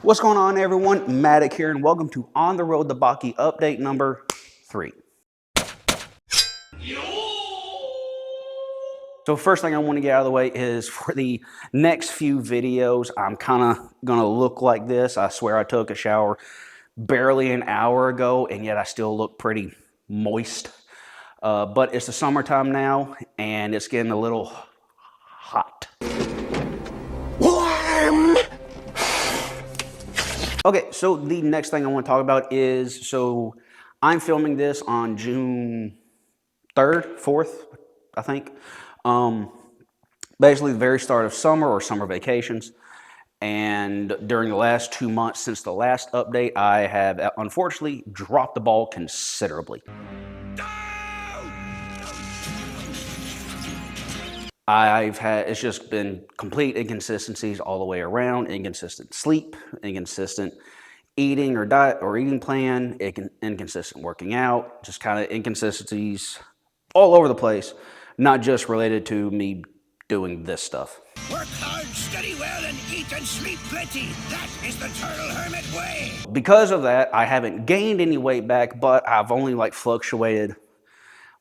What's going on, everyone? Maddock here, and welcome to On the Road to Baki update number 3. So first thing I want to get out of the way is for the next few videos, I'm kind of going to look like this. I swear I took a shower barely an hour ago, and yet I still look pretty moist. But it's the summertime now, and it's getting a little hot. Warm! Okay, so the next thing I want to talk about is, so I'm filming this on June 3rd, 4th, I think. Basically the very start of summer or summer vacations. And during the last 2 months since the last update, I have unfortunately dropped the ball considerably. It's just been complete inconsistencies all the way around. Inconsistent sleep, inconsistent eating or diet or eating plan, inconsistent working out, just kind of inconsistencies all over the place, not just related to me doing this stuff. Work hard, study well, and eat and sleep plenty. That is the Turtle Hermit way. Because of that, I haven't gained any weight back, but I've only fluctuated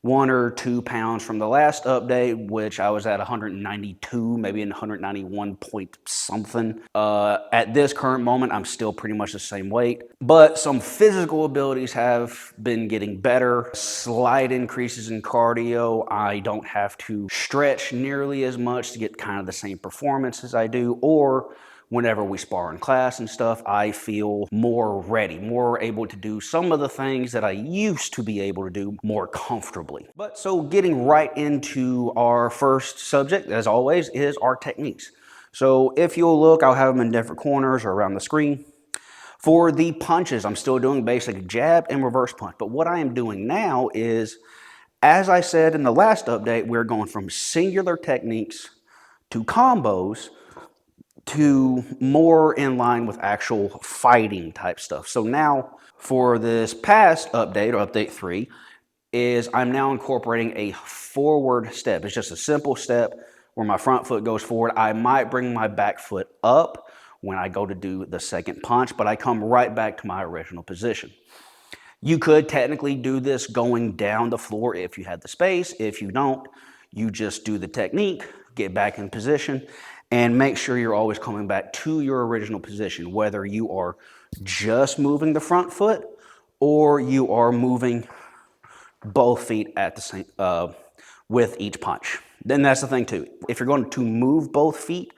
1 or 2 pounds from the last update, which I was at 192, maybe in 191 point something. At this current moment, I'm still pretty much the same weight, but some physical abilities have been getting better. Slight increases in cardio. I don't have to stretch nearly as much to get kind of the same performance as I do, or whenever we spar in class and stuff, I feel more ready, more able to do some of the things that I used to be able to do more comfortably. But so getting right into our first subject, as always, is our techniques. So if you'll look, I'll have them in different corners or around the screen. For the punches, I'm still doing basic jab and reverse punch. But what I am doing now is, as I said in the last update, we're going from singular techniques to combos to more in line with actual fighting type stuff. So now for this past update, or update 3, is I'm now incorporating a forward step. It's just a simple step where my front foot goes forward. I might bring my back foot up when I go to do the second punch, but I come right back to my original position. You could technically do this going down the floor if you had the space. If you don't, you just do the technique, get back in position, and make sure you're always coming back to your original position, whether you are just moving the front foot or you are moving both feet at the same with each punch. Then that's the thing too. If you're going to move both feet,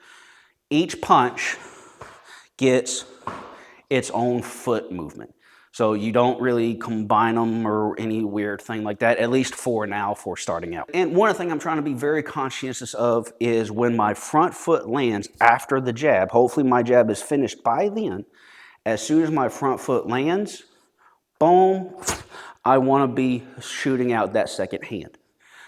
each punch gets its own foot movement. So you don't really combine them or any weird thing like that, at least for now, for starting out. And one thing I'm trying to be very conscientious of is when my front foot lands after the jab, hopefully my jab is finished by then, as soon as my front foot lands, boom, I want to be shooting out that second hand.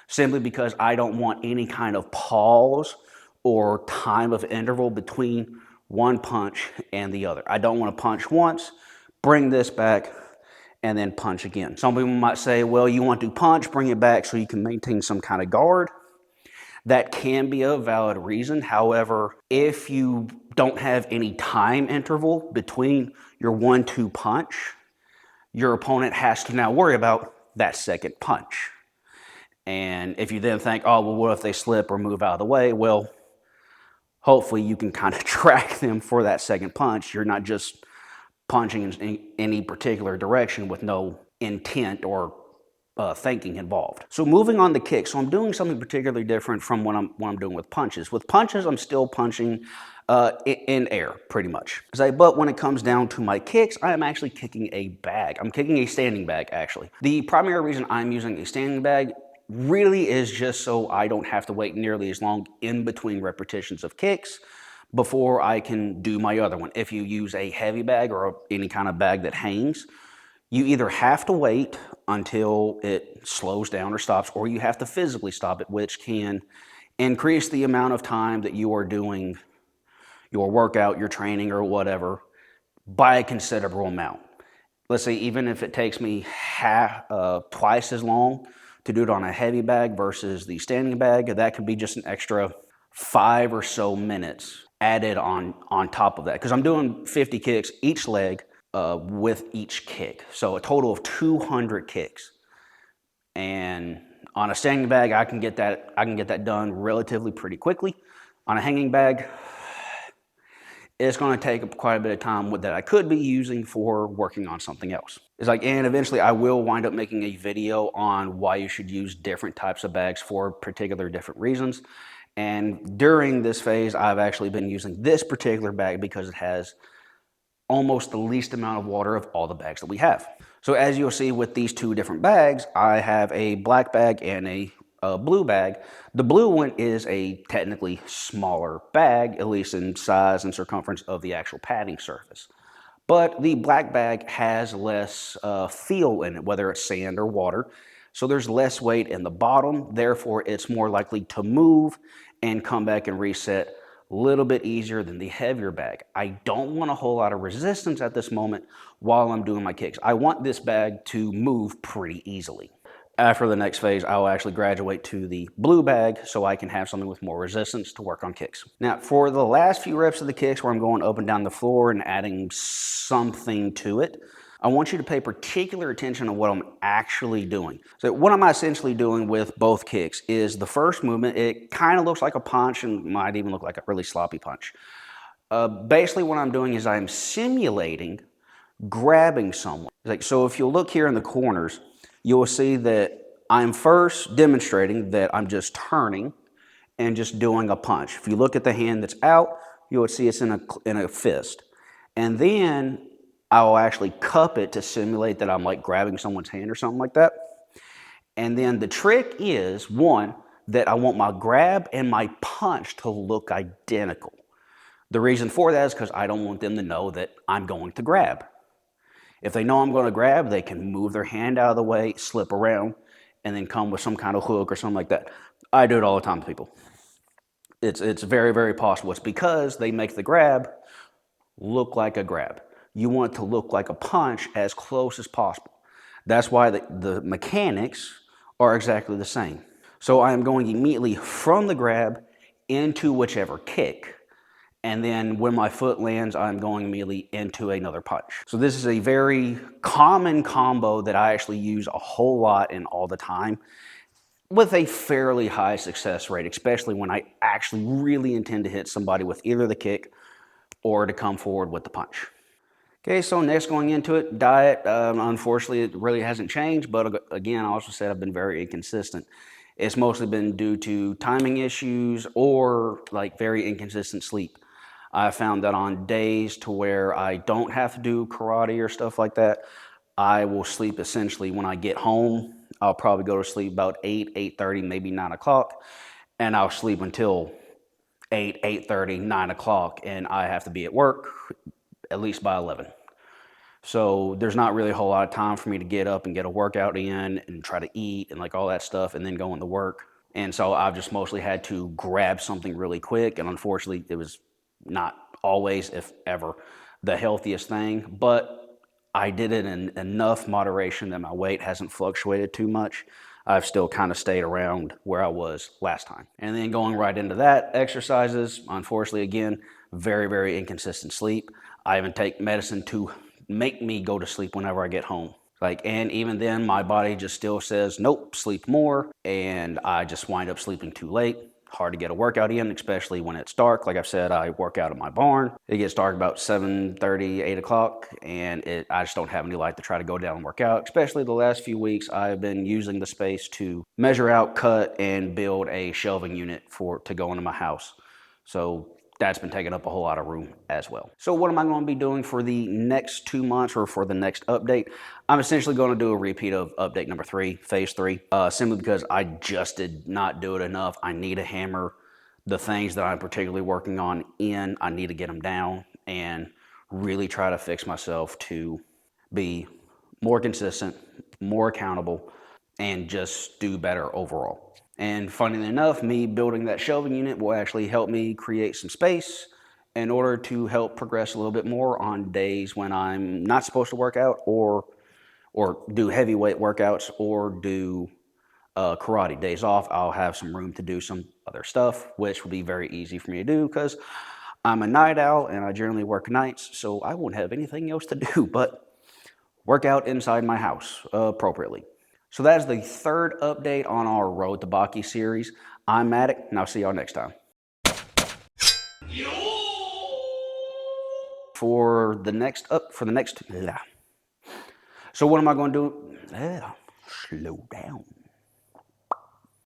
Simply because I don't want any kind of pause or time of interval between one punch and the other. I don't want to punch once, bring this back, and then punch again. Some people might say, well, you want to punch, bring it back so you can maintain some kind of guard. That can be a valid reason. However, if you don't have any time interval between your 1-2 punch, your opponent has to now worry about that second punch. And if you then think, oh, well, what if they slip or move out of the way? Well, hopefully you can kind of track them for that second punch. You're not just punching in any particular direction with no intent or thinking involved. So moving on to kicks. So I'm doing something particularly different from what I'm doing with punches. With punches, I'm still punching in air, pretty much. But when it comes down to my kicks, I am actually kicking a bag. I'm kicking a standing bag, actually. The primary reason I'm using a standing bag really is just so I don't have to wait nearly as long in between repetitions of kicks before I can do my other one. If you use a heavy bag or any kind of bag that hangs, you either have to wait until it slows down or stops, or you have to physically stop it, which can increase the amount of time that you are doing your workout, your training, or whatever by a considerable amount. Let's say even if it takes me twice as long to do it on a heavy bag versus the standing bag, that could be just an extra 5 or so minutes added on top of that, because I'm doing 50 kicks each leg with each kick, so a total of 200 kicks. And on a standing bag, I can get that done relatively pretty quickly. On a hanging bag, it's going to take quite a bit of time that I could be using for working on something else. It's like, and eventually I will wind up making a video on why you should use different types of bags for particular different reasons. And during this phase, I've actually been using this particular bag because it has almost the least amount of water of all the bags that we have. So as you'll see with these two different bags, I have a black bag and a blue bag. The blue one is a technically smaller bag, at least in size and circumference of the actual padding surface. But the black bag has less feel in it, whether it's sand or water. So there's less weight in the bottom, therefore it's more likely to move and come back and reset a little bit easier than the heavier bag. I don't want a whole lot of resistance at this moment while I'm doing my kicks. I want this bag to move pretty easily. After the next phase, I will actually graduate to the blue bag so I can have something with more resistance to work on kicks. Now, for the last few reps of the kicks where I'm going up and down the floor and adding something to it, I want you to pay particular attention to what I'm actually doing. So what I'm essentially doing with both kicks is the first movement, it kind of looks like a punch and might even look like a really sloppy punch. Basically what I'm doing is I'm simulating grabbing someone. Like, so if you look here in the corners, you'll see that I'm first demonstrating that I'm just turning and just doing a punch. If you look at the hand that's out, you'll see it's in a fist. And then I'll actually cup it to simulate that I'm like grabbing someone's hand or something like that. And then the trick is, one, that I want my grab and my punch to look identical. The reason for that is because I don't want them to know that I'm going to grab. If they know I'm going to grab, they can move their hand out of the way, slip around, and then come with some kind of hook or something like that. I do it all the time to people. It's very, very possible. It's because they make the grab look like a grab. You want it to look like a punch as close as possible. That's why the mechanics are exactly the same. So I am going immediately from the grab into whichever kick. And then when my foot lands, I'm going immediately into another punch. So this is a very common combo that I actually use a whole lot and all the time with a fairly high success rate, especially when I actually really intend to hit somebody with either the kick or to come forward with the punch. Okay, so next going into it, diet, unfortunately it really hasn't changed, but again, I also said I've been very inconsistent. It's mostly been due to timing issues or like very inconsistent sleep. I found that on days to where I don't have to do karate or stuff like that, I will sleep essentially when I get home. I'll probably go to sleep about 8, 8:30, maybe 9 o'clock, and I'll sleep until 8, 8:30, 9 o'clock, and I have to be at work at least by 11. So there's not really a whole lot of time for me to get up and get a workout in and try to eat and like all that stuff and then go into work. And so I've just mostly had to grab something really quick. And unfortunately, it was not always, if ever, the healthiest thing. But I did it in enough moderation that my weight hasn't fluctuated too much. I've still kind of stayed around where I was last time. And then going right into that, exercises, unfortunately, again, very, very inconsistent sleep. I even take medicine to make me go to sleep whenever I get home. Like, and even then, my body just still says, nope, sleep more. And I just wind up sleeping too late. Hard to get a workout in, especially when it's dark. Like I've said, I work out in my barn. It gets dark about 7:30, 8 o'clock, and I just don't have any light to try to go down and work out. Especially the last few weeks, I've been using the space to measure out, cut, and build a shelving unit to go into my house. So that's been taking up a whole lot of room as well. So what am I going to be doing for the next 2 months or for the next update? I'm essentially going to do a repeat of update number 3, phase 3, simply because I just did not do it enough. I need to hammer the things that I'm particularly working on in. I need to get them down and really try to fix myself to be more consistent, more accountable, and just do better overall. And funny enough, me building that shelving unit will actually help me create some space in order to help progress a little bit more on days when I'm not supposed to work out or do heavyweight workouts or do karate. Days off, I'll have some room to do some other stuff, which will be very easy for me to do because I'm a night owl and I generally work nights, so I won't have anything else to do but work out inside my house appropriately. So that is the third update on our Road to Baki series. I'm Matic, and I'll see y'all next time. For the next, so what am I going to do? Slow down.